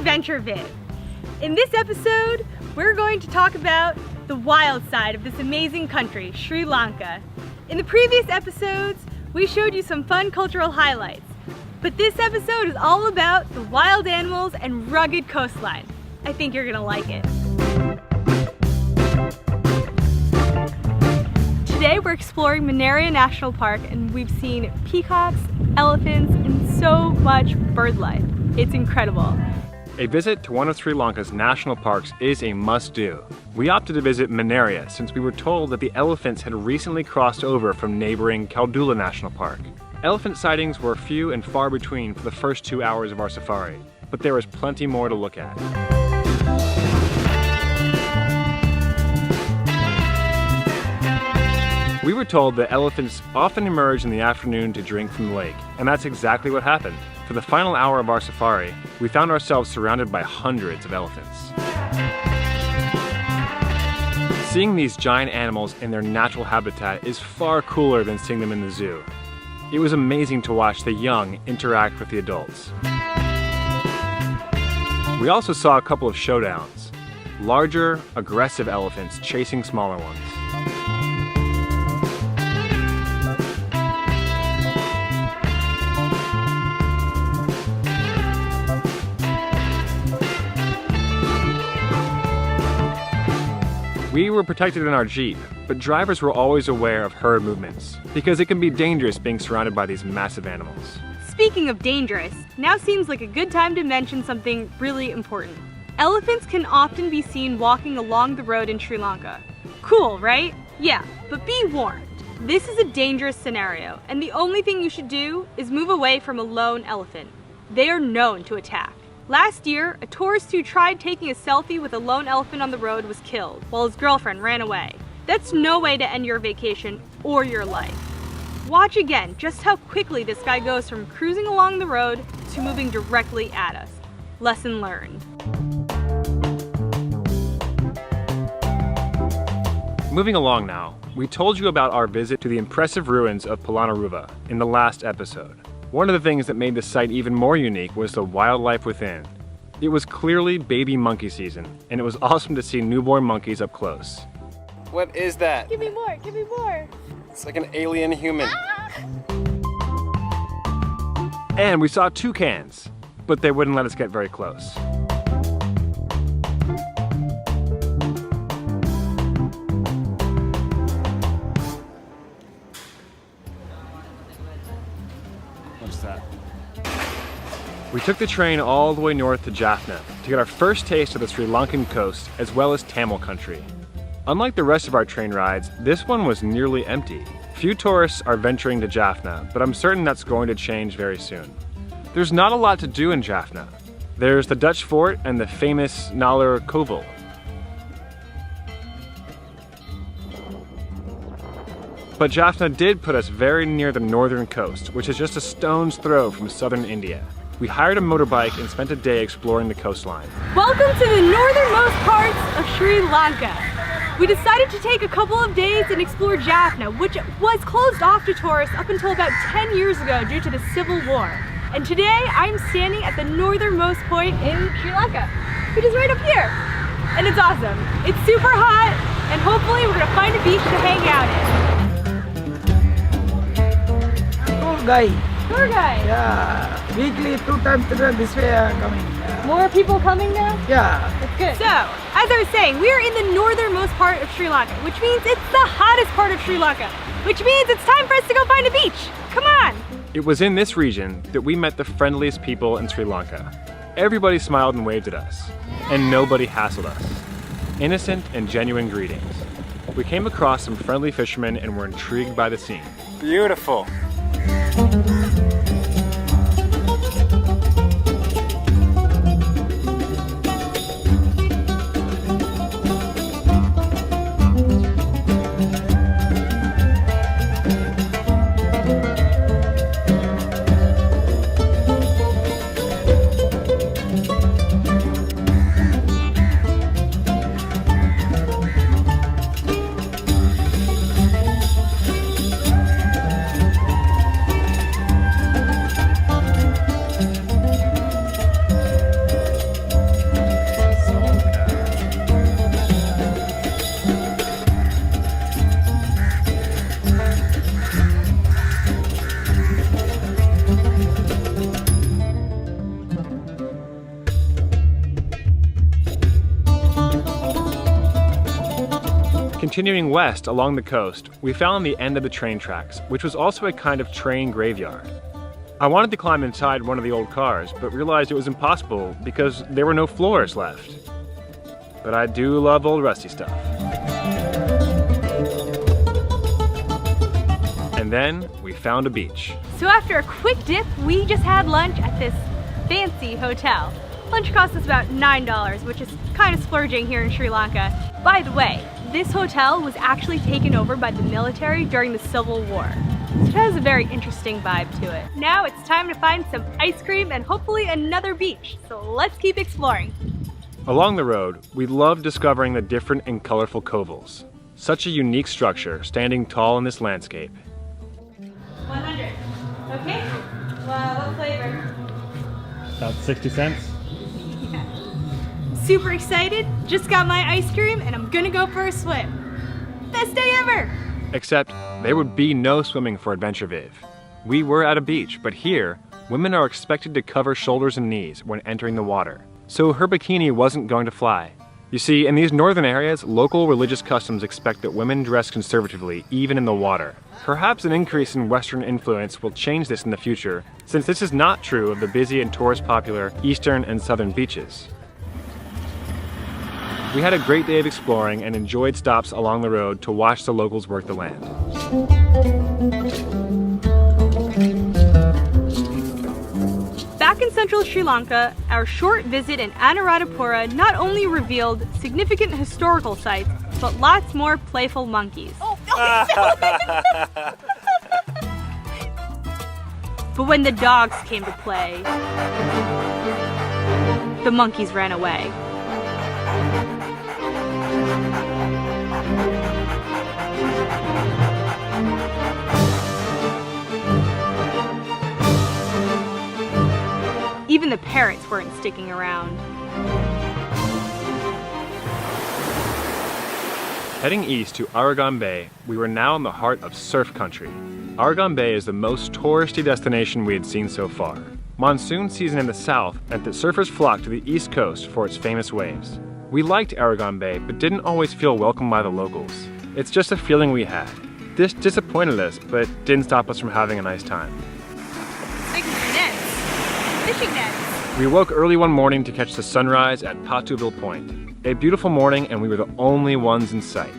Adventure Vid. In this episode, we're going to talk about the wild side of this amazing country, Sri Lanka. In the previous episodes, we showed you some fun cultural highlights, but this episode is all about the wild animals and rugged coastline. I think you're gonna like it. Today we're exploring Minneriya National Park and we've seen peacocks, elephants, and so much bird life. It's incredible. A visit to one of Sri Lanka's national parks is a must-do. We opted to visit Minneriya since we were told that the elephants had recently crossed over from neighboring Caldula National Park. Elephant sightings were few and far between for the first 2 hours of our safari, but there was plenty more to look at. We were told that elephants often emerge in the afternoon to drink from the lake, and that's exactly what happened. For the final hour of our safari, we found ourselves surrounded by hundreds of elephants. Seeing these giant animals in their natural habitat is far cooler than seeing them in the zoo. It was amazing to watch the young interact with the adults. We also saw a couple of showdowns. Larger, aggressive elephants chasing smaller ones. We were protected in our Jeep, but drivers were always aware of herd movements, because it can be dangerous being surrounded by these massive animals. Speaking of dangerous, now seems like a good time to mention something really important. Elephants can often be seen walking along the road in Sri Lanka. Cool, right? Yeah, but be warned. This is a dangerous scenario, and the only thing you should do is move away from a lone elephant. They are known to attack. Last year, a tourist who tried taking a selfie with a lone elephant on the road was killed, while his girlfriend ran away. That's no way to end your vacation or your life. Watch again just how quickly this guy goes from cruising along the road to moving directly at us. Lesson learned. Moving along now, we told you about our visit to the impressive ruins of Polonnaruwa in the last episode. One of the things that made the site even more unique was the wildlife within. It was clearly baby monkey season, and it was awesome to see newborn monkeys up close. What is that? Give me more, give me more. It's like an alien human. And we saw toucans, but they wouldn't let us get very close. What's that? We took the train all the way north to Jaffna to get our first taste of the Sri Lankan coast as well as Tamil country. Unlike the rest of our train rides, this one was nearly empty. Few tourists are venturing to Jaffna, but I'm certain that's going to change very soon. There's not a lot to do in Jaffna. There's the Dutch fort and the famous Nallur Kovil. But Jaffna did put us very near the northern coast, which is just a stone's throw from southern India. We hired a motorbike and spent a day exploring the coastline. Welcome to the northernmost parts of Sri Lanka. We decided to take a couple of days and explore Jaffna, which was closed off to tourists up until about 10 years ago due to the Civil War. And today I'm standing at the northernmost point in Sri Lanka, which is right up here. And it's awesome. It's super hot, and hopefully we're gonna find a beach to hang out in. Tour guide. Tour guide? Yeah. Weekly 2 times this way coming. More people coming now? Yeah. That's good. So, as I was saying, we are in the northernmost part of Sri Lanka, which means it's the hottest part of Sri Lanka, which means it's time for us to go find a beach. Come on! It was in this region that we met the friendliest people in Sri Lanka. Everybody smiled and waved at us, and nobody hassled us. Innocent and genuine greetings. We came across some friendly fishermen and were intrigued by the scene. Beautiful. Continuing west along the coast, we found the end of the train tracks, which was also a kind of train graveyard. I wanted to climb inside one of the old cars, but realized it was impossible because there were no floors left. But I do love old rusty stuff. And then we found a beach. So after a quick dip, we just had lunch at this fancy hotel. Lunch cost us about $9, which is kind of splurging here in Sri Lanka. By the way, this hotel was actually taken over by the military during the Civil War. So it has a very interesting vibe to it. Now it's time to find some ice cream and hopefully another beach. So let's keep exploring. Along the road, we loved discovering the different and colorful Kovils. Such a unique structure standing tall in this landscape. 100. Okay. Well, what flavor? About 60 cents. Super excited, just got my ice cream and I'm gonna go for a swim. Best day ever! Except there would be no swimming for Adventure Viv. We were at a beach, but here, women are expected to cover shoulders and knees when entering the water. So her bikini wasn't going to fly. You see, in these northern areas, local religious customs expect that women dress conservatively even in the water. Perhaps an increase in Western influence will change this in the future, since this is not true of the busy and tourist popular eastern and southern beaches. We had a great day of exploring and enjoyed stops along the road to watch the locals work the land. Back in central Sri Lanka, our short visit in Anuradhapura not only revealed significant historical sites, but lots more playful monkeys. But when the dogs came to play, the monkeys ran away. Even the parrots weren't sticking around. Heading east to Arugam Bay, we were now in the heart of surf country. Arugam Bay is the most touristy destination we had seen so far. Monsoon season in the south meant that surfers flocked to the east coast for its famous waves. We liked Arugam Bay, but didn't always feel welcome by the locals. It's just a feeling we had. This disappointed us, but didn't stop us from having a nice time. Like nets. Fishing nets. We woke early one morning to catch the sunrise at Pottuvil Point. A beautiful morning, and we were the only ones in sight.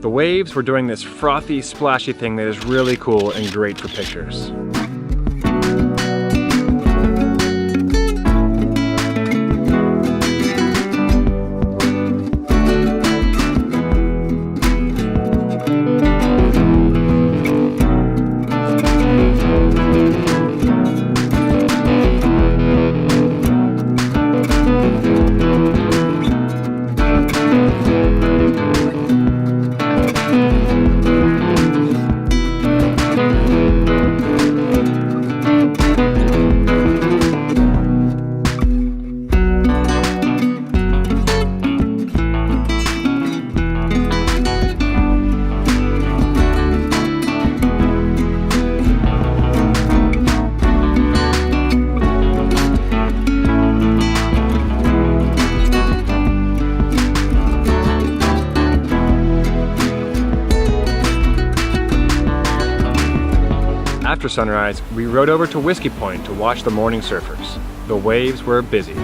The waves were doing this frothy, splashy thing that is really cool and great for pictures. After sunrise, we rode over to Whiskey Point to watch the morning surfers. The waves were busy.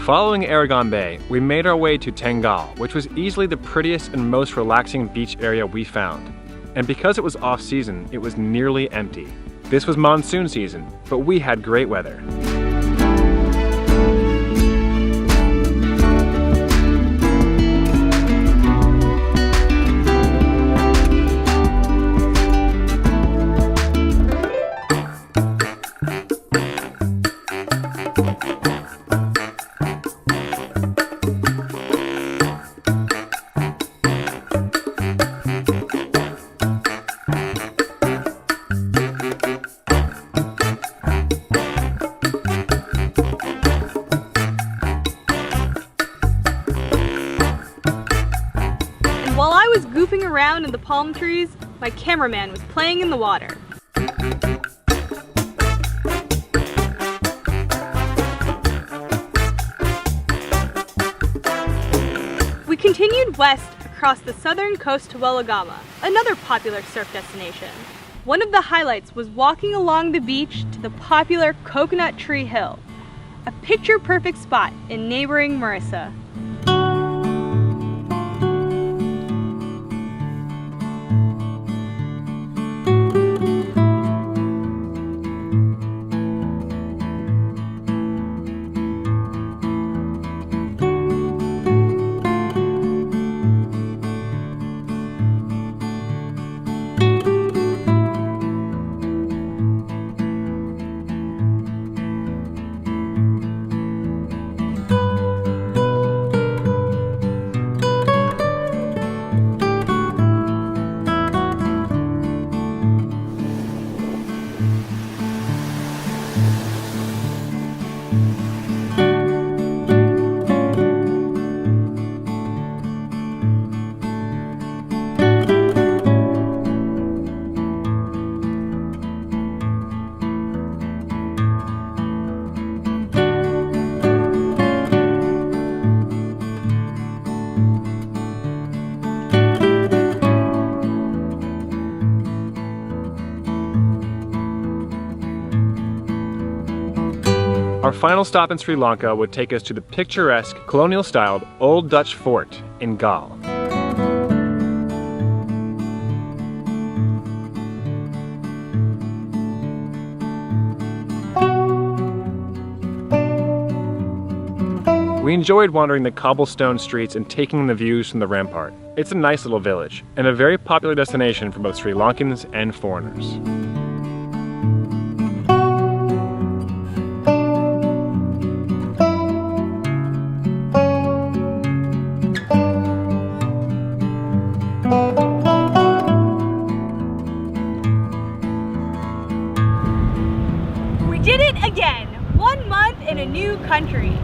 Following Arugam Bay, we made our way to Tangalle, which was easily the prettiest and most relaxing beach area we found. And because it was off-season, it was nearly empty. This was monsoon season, but we had great weather. of the palm trees, my cameraman was playing in the water. We continued west across the southern coast to Weligama, another popular surf destination. One of the highlights was walking along the beach to the popular Coconut Tree Hill, a picture-perfect spot in neighboring Mirissa. Our final stop in Sri Lanka would take us to the picturesque, colonial-styled Old Dutch Fort in Galle. We enjoyed wandering the cobblestone streets and taking in the views from the rampart. It's a nice little village, and a very popular destination for both Sri Lankans and foreigners. We did it again! 1 month in a new country.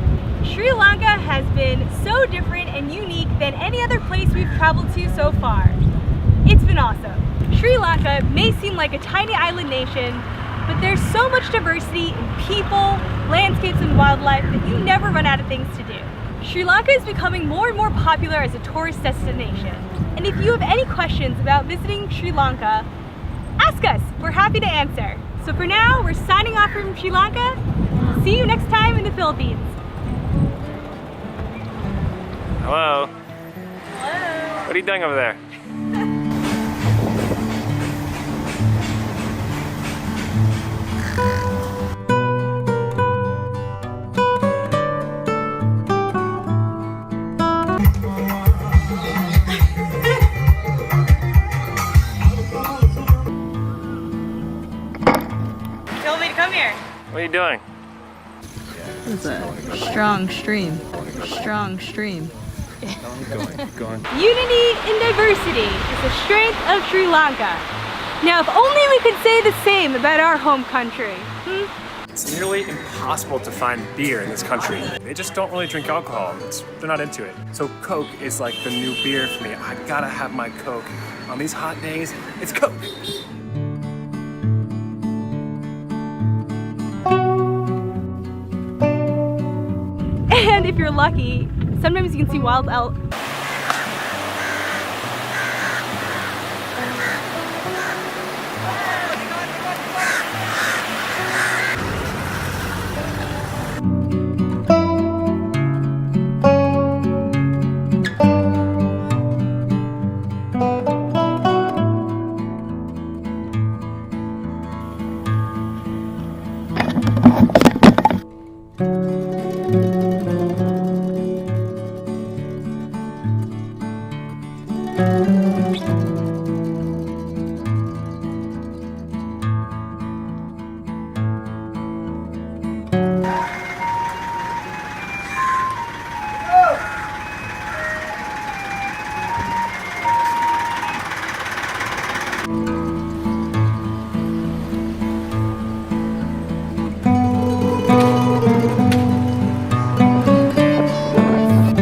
Sri Lanka has been so different and unique than any other place we've traveled to so far. It's been awesome. Sri Lanka may seem like a tiny island nation, but there's so much diversity in people, landscapes, and wildlife that you never run out of things to do. Sri Lanka is becoming more and more popular as a tourist destination. And if you have any questions about visiting Sri Lanka, ask us. We're happy to answer. So for now, we're signing off from Sri Lanka. See you next time in the Philippines. Hello. Hello. What are you doing over there? You told me to come here. What are you doing? It's a strong stream. Strong stream. Go on. Unity in diversity is the strength of Sri Lanka. Now, if only we could say the same about our home country. It's nearly impossible to find beer in this country. They just don't really drink alcohol. They're not into it. So Coke is like the new beer for me. I gotta have my Coke. On these hot days, it's Coke. And if you're lucky, sometimes you can see wild elk.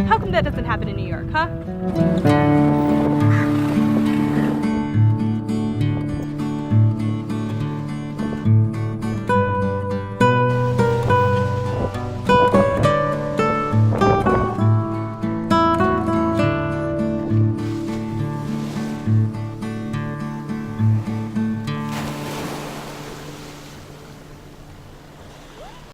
How come that doesn't happen in New York, huh?